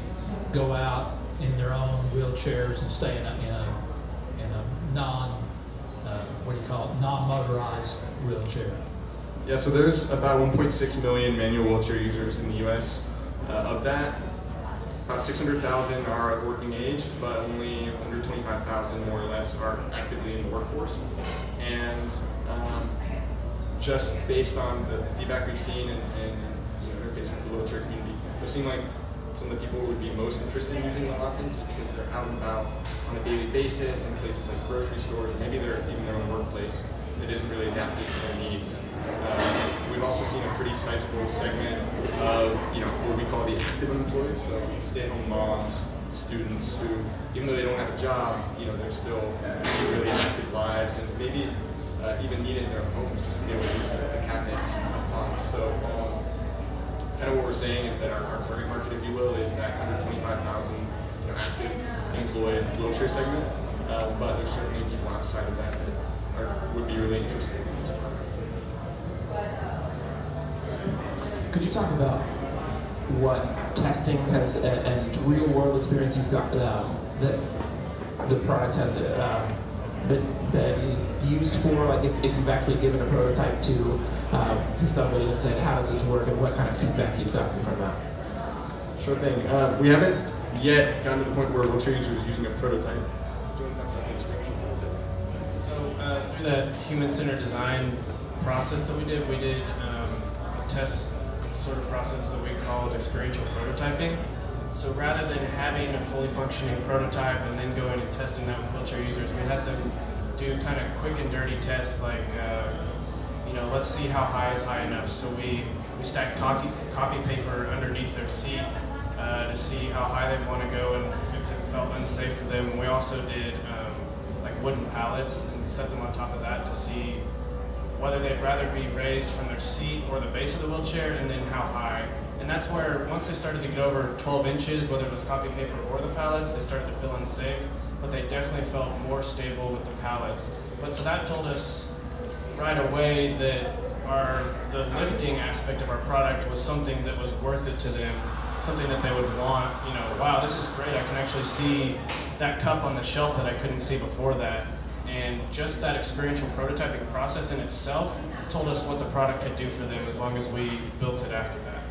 go out in their own wheelchairs and stay in a non, what do you call it, non-motorized wheelchair? Yeah, so there's about 1.6 million manual wheelchair users in the U.S. Of that, about 600,000 are at working age, but only 125,000 more or less are actively in the workforce. And just based on the feedback we've seen and you know, interfacing with the wheelchair community, it seems like some of the people would be most interested in using Levaté just because they're out and about on a daily basis in places like grocery stores, maybe they're even their own workplace that isn't really adapted to their needs. We've also seen a pretty sizable segment of, you know, what we call the active employees, so stay-at-home moms, students who, even though they don't have a job, you know, they're still leading really active lives and maybe even need it in their homes just to be able to use the cabinets and laptops. So kind of what we're saying is that our target market, if you will, is that 125,000 you know, active employed wheelchair segment. But there's certainly people outside of that that would be really interested in this product. Could you talk about what testing has and real world experience you've got that the product has been used for? Like if you've actually given a prototype to somebody and said, how does this work, and what kind of feedback you've gotten from that? Sure thing. We haven't yet gotten to the point where wheelchair users are using a prototype. So through that human-centered design process that we did a test sort of process that we called experiential prototyping. So rather than having a fully functioning prototype and then going and testing that with wheelchair users, we had them do kind of quick and dirty tests like, you know, let's see how high is high enough. So we stacked copy paper underneath their seat to see how high they want to go and if it felt unsafe for them. And we also did like wooden pallets and set them on top of that to see whether they'd rather be raised from their seat or the base of the wheelchair, and then how high. And that's where, once they started to get over 12 inches, whether it was copy paper or the pallets, they started to feel unsafe, but they definitely felt more stable with the pallets. But so that told us right away that the lifting aspect of our product was something that was worth it to them, something that they would want. You know, wow, this is great, I can actually see that cup on the shelf that I couldn't see before that. And just that experiential prototyping process in itself told us what the product could do for them as long as we built it after that.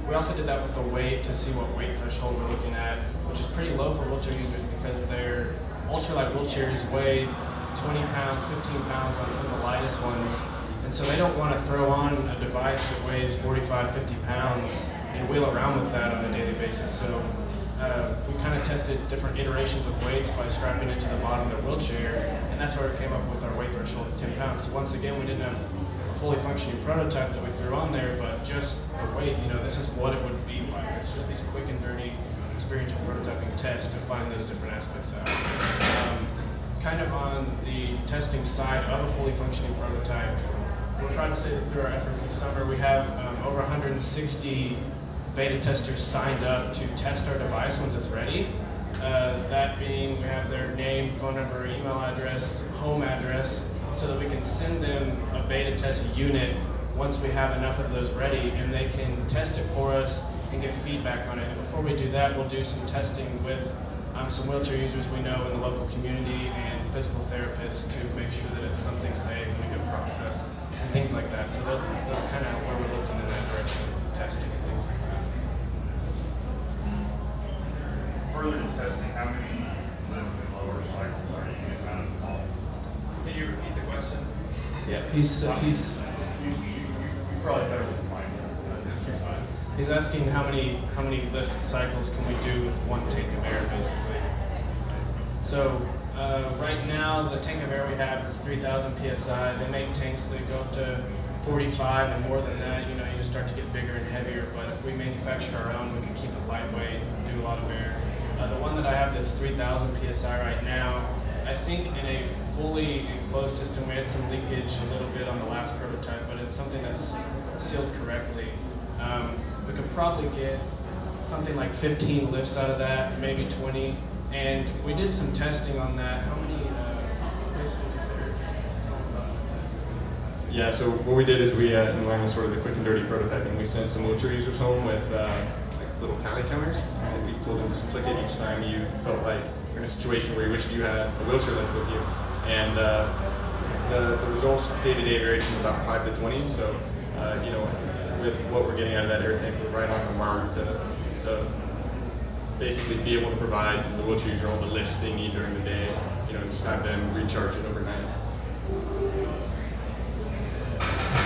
We also did that with the weight to see what weight threshold we're looking at, which is pretty low for wheelchair users because their ultralight wheelchairs weigh 20 pounds, 15 pounds on some of the lightest ones. And so they don't want to throw on a device that weighs 45, 50 pounds and wheel around with that on a daily basis. So we kind of tested different iterations of weights by strapping it to the bottom of their wheelchair, and that's where we came up with our weight threshold of 10 pounds. So once again, we didn't have a fully functioning prototype that we threw on there, but just the weight, this is what it would be like. It's just these quick and dirty experiential prototyping tests to find those different aspects out. Kind of on the testing side of a fully functioning prototype, we're proud to say that through our efforts this summer, we have over 160 beta testers signed up to test our device once it's ready. That being, we have their name, phone number, email address, home address, so that we can send them a beta test unit once we have enough of those ready, and they can test it for us and get feedback on it. And before we do that, we'll do some testing with some wheelchair users we know in the local community and physical therapists to make sure that it's something safe and a good process and things like that. So that's kind of where we're looking in that direction, testing and things like that. Further to testing, how many lift and lower cycles are you getting out of the ball? Can you repeat the question? Yeah, you probably better than mine. He's asking how many lift cycles can we do with one tank of air, basically. So right now, the tank of air we have is 3,000 psi. They make tanks that go up to 45 and more than that. You just start to get bigger and heavier. But if we manufactured our own, we can keep it lightweight and do a lot of air. The one that I have that's 3,000 psi right now, I think in a fully enclosed system, we had some leakage a little bit on the last prototype, but it's something that's sealed correctly. We could probably get something like 15 lifts out of that, maybe 20. And we did some testing on that. How many lifts did you say? Yeah, so what we did is we, in line with sort of the quick and dirty prototyping, we sent some wheelchair users home with like little tally counters. And we told them to click it each time you felt like you're in a situation where you wished you had a wheelchair lift with you. And the results day-to-day varied from about 5 to 20. So, with what we're getting out of that air tank, we're right on the mark to basically be able to provide the wheelchair user all the lifts they need during the day, just have them recharge it overnight.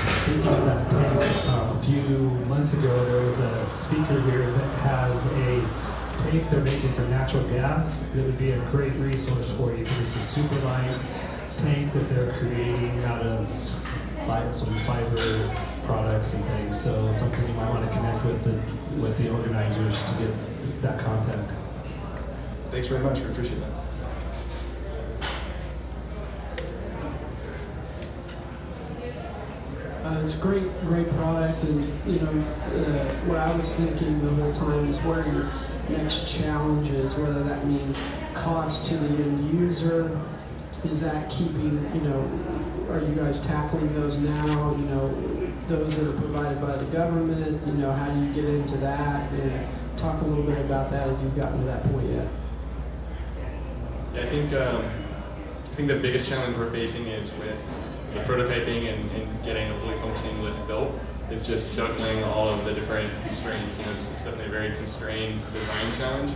Speaking of that tank, a few months ago there was a speaker here that has a tank they're making for natural gas that would be a great resource for you because it's a super light tank that they're creating out of some fiber products and things, so something you might want to connect with the organizers to get that contact. Thanks very much, we appreciate that. It's a great product, and what I was thinking the whole time is where your next challenge is, whether that mean cost to the end user. Is that keeping, are you guys tackling those now? Those that are provided by the government, how do you get into that? And talk a little bit about that if you've gotten to that point yet. Yeah, I think the biggest challenge we're facing is with the prototyping and getting a fully functioning lift built is just juggling all of the different constraints. It's definitely a very constrained design challenge.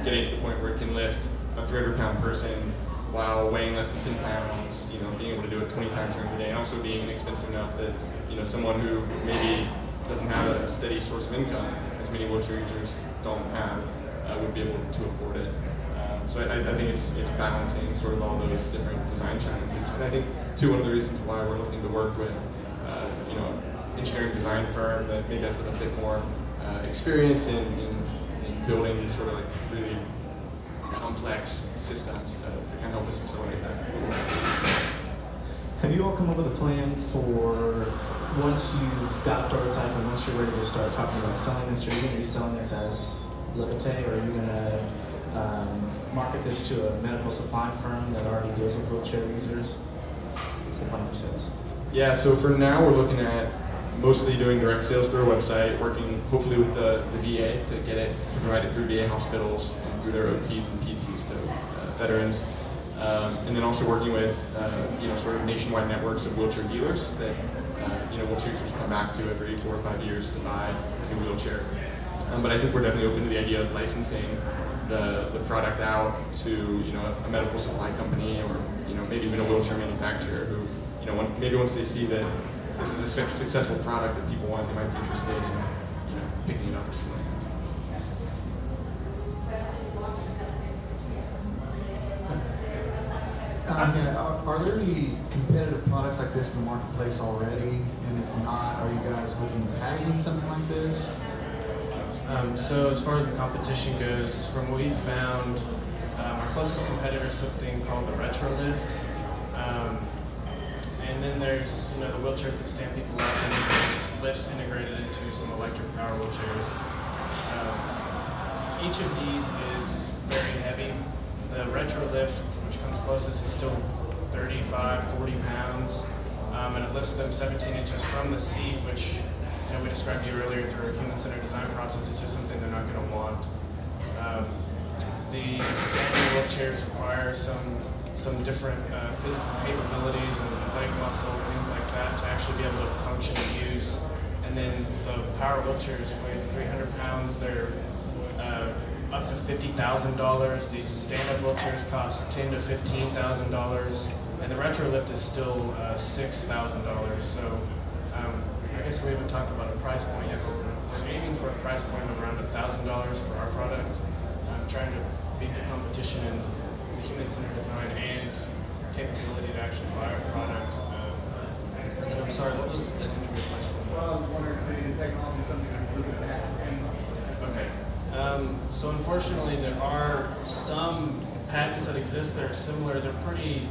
Getting to the point where it can lift a 300-pound person while weighing less than 10 pounds, being able to do it 20 times during the day, and also being inexpensive enough that, someone who maybe doesn't have a steady source of income, as many wheelchair users don't have, would be able to afford it. So I think it's balancing sort of all those different design challenges. And I think, too, one of the reasons why we're looking to work with, engineering design firm that maybe has a bit more experience in building these sort of like really complex systems to kind of help us accelerate that. Have you all come up with a plan for once you've got a prototype and once you're ready to start talking about selling this, are you going to be selling this as Levaté, or are you going to market this to a medical supply firm that already deals with wheelchair users? What's the plan for sales? Yeah, so for now we're looking at mostly doing direct sales through our website, working hopefully with the VA to get it, to provide it through VA hospitals and through their OTs and PTs to veterans. And then also working with sort of nationwide networks of wheelchair dealers that wheelchair users come back to every 4 or 5 years to buy a new wheelchair. But I think we're definitely open to the idea of licensing the product out to a medical supply company or maybe even a wheelchair manufacturer who maybe once they see that this is a successful product that people want, they might be interested in picking it up or something. Are there any competitive products like this in the marketplace already? And if not, are you guys looking at patenting something like this? So as far as the competition goes, from what we've found, our closest competitor is something called the ReTenant. And then there's the wheelchairs that stand people up, and then there's lifts integrated into some electric power wheelchairs. Each of these is very heavy. The ReTenant, which comes closest, is still 35, 40 pounds, and it lifts them 17 inches from the seat, which we described to you earlier through our human-centered design process. It's just something they're not going to want. The standing wheelchairs require some different physical capabilities and leg muscle, things like that, to actually be able to function and use. And then the power wheelchairs weigh 300 pounds. They're up to $50,000. These stand-up wheelchairs cost $10,000 to $15,000, and the ReTenant is still $6,000. So I guess we haven't talked about a price point yet, but we're aiming for a price point of around $1,000 for our product. I'm trying to beat the competition in the human-centered design and capability to actually buy our product. I'm sorry, what was the end of your question? Well, I was wondering if the technology is something you're looking at. Okay. So unfortunately, there are some patents that exist that are similar. They're pretty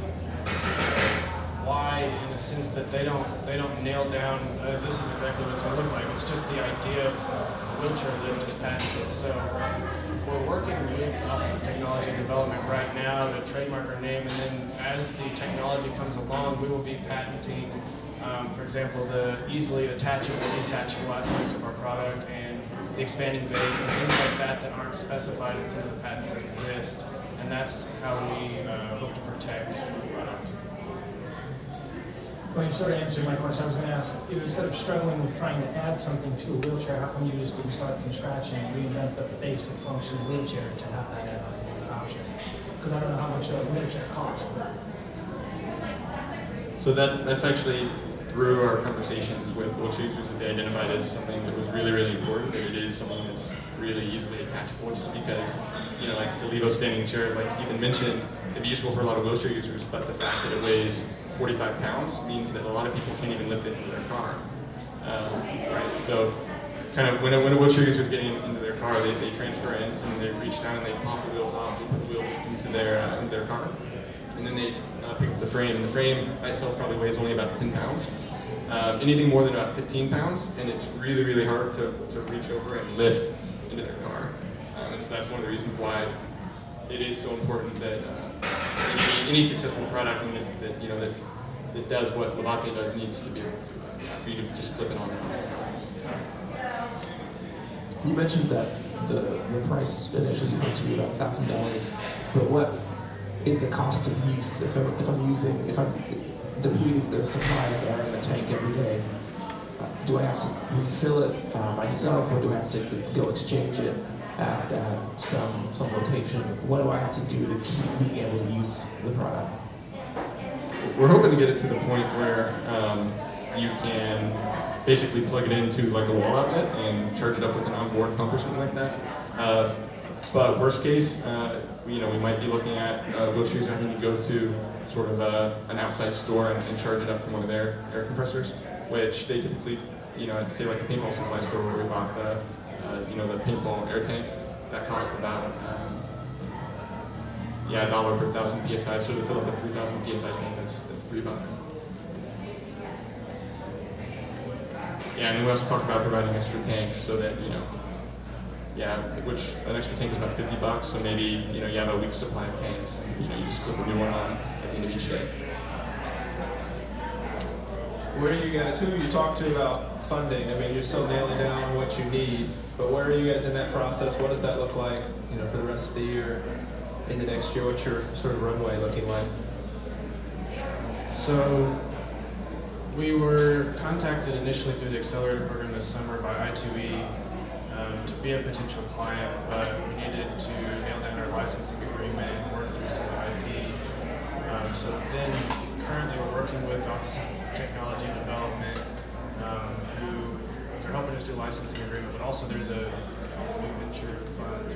wide in the sense that they don't nail down. This is exactly what it's going to look like. It's just the idea of a wheelchair lift is patented. So we're working with Office of Technology Development right now to trademark our name, and then as the technology comes along, we will be patenting, for example, the easily attachable, detachable aspect of our product, and the expanding base and things like that that aren't specified in some of the patents that exist. And that's how we hope to protect the product. Well, you sort of answered my question. I was going to ask, instead of struggling with trying to add something to a wheelchair, how come you just didn't start from scratch and reinvent the basic function of the wheelchair to have that option? Because I don't know how much a wheelchair costs. So that's actually through our conversations with wheelchair users that they identified as something that was really, really important, that it is something that's really easily attachable, just because, like the Levo standing chair, like Ethan mentioned, it'd be useful for a lot of wheelchair users, but the fact that it weighs 45 pounds means that a lot of people can't even lift it into their car. Right? So kind of when a wheelchair user is getting into their car, they transfer in and they reach down and they pop the wheels off, they put the wheels into their car. And then they pick up the frame. And the frame by itself probably weighs only about 10 pounds. Anything more than about 15 pounds, and it's really, really hard to reach over and lift into their car. And so that's one of the reasons why it is so important that any successful product in this that does what Levaté does needs to be able to for you to just clip it on. You mentioned that the price initially you to be about $1,000, but what is the cost of use if I'm depleting the supply of air in the tank every day? Do I have to refill it myself, or do I have to go exchange it at some location? What do I have to do to keep being able to use the product? We're hoping to get it to the point where you can basically plug it into like a wall outlet and charge it up with an onboard pump or something like that. But worst case, we might be looking at wheelchairs having to go to sort of an outside store and charge it up from one of their air compressors, which they typically, I'd say like a paintball supply store where we bought the paintball air tank. That costs about $1 per 1,000 PSI. So to fill up a 3,000 PSI tank, that's $3. Yeah, and then we also talked about providing extra tanks so that, which an extra tank is about $50, so maybe, you have a week's supply of tanks, and, you just clip a new one on at the end of each day. where are you guys, who you talk to about funding? I mean, you're still nailing down what you need, but where are you guys in that process? What does that look like, you know, for the rest of the year, in the next year? What's your sort of runway looking like? So we were contacted initially through the Accelerator program this summer by I2E to be a potential client, but we needed to nail down our licensing agreement and work through some IP. So then currently we're working with Office of Technology and Development, who they're helping us do licensing agreement, but also there's a new venture fund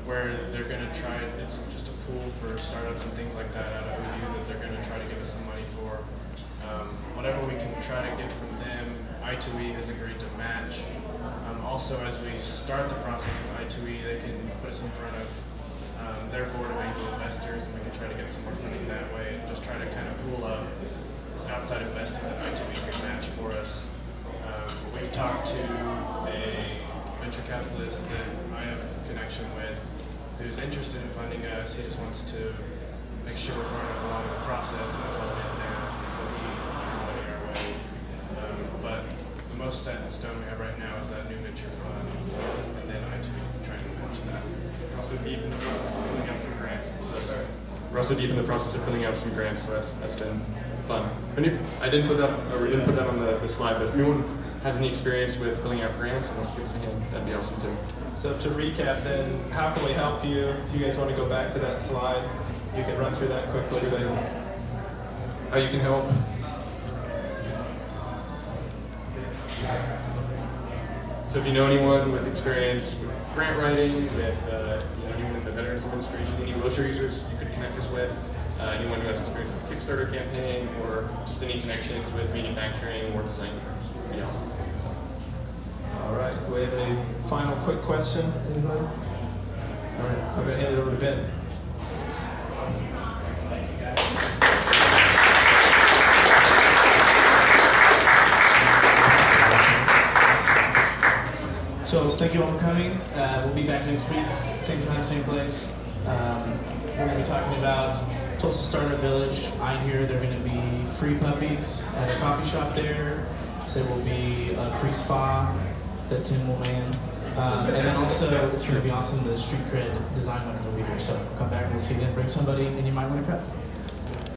where they're going to try, it's just a pool for startups and things like that out of OU that they're going to try to give us some money for. Whatever we can try to get from them, I2E has agreed to match. Also, as we start the process with I2E, they can put us in front of their board of angel investors, and we can try to get some more funding that way, and just try to kind of pool up this outside investing that I2E can match for us. We've talked to a venture capitalist that I have a connection with who's interested in funding us. He just wants to make sure we're far enough along in the process, and it's all nailed down before we throw money our way. But the most set in stone we have right now is that new venture fund, and then I2E trying to match that. We're also deep in the process of filling out some grants. We're also deep in the process of filling out some grants, so that's been fun. I didn't put that, or we didn't put that on the slide, but if anyone has any experience with filling out grants and wants to give us a hand, that'd be awesome too. So to recap then, how can we help you? If you guys want to go back to that slide, you can run through that quickly. Sure. How you can help. So if you know anyone with experience with grant writing, with anyone in the Veterans Administration, any wheelchair users you could connect us with, anyone who has experience with Kickstarter campaign, or just any connections with manufacturing or design firms, would be awesome. All right, do we have any final quick question? Anybody? All right, I'm going to hand it over to Ben. So thank you all for coming. We'll be back next week, same time, same place. We're going to be talking about Tulsa Startup Village. I hear there are going to be free puppies at a coffee shop there. There will be a free spa that Tim will man. And then also, it's going to be awesome, the Street Cred design winners will be here. So come back and we'll see you then. Bring somebody and you might win a cup.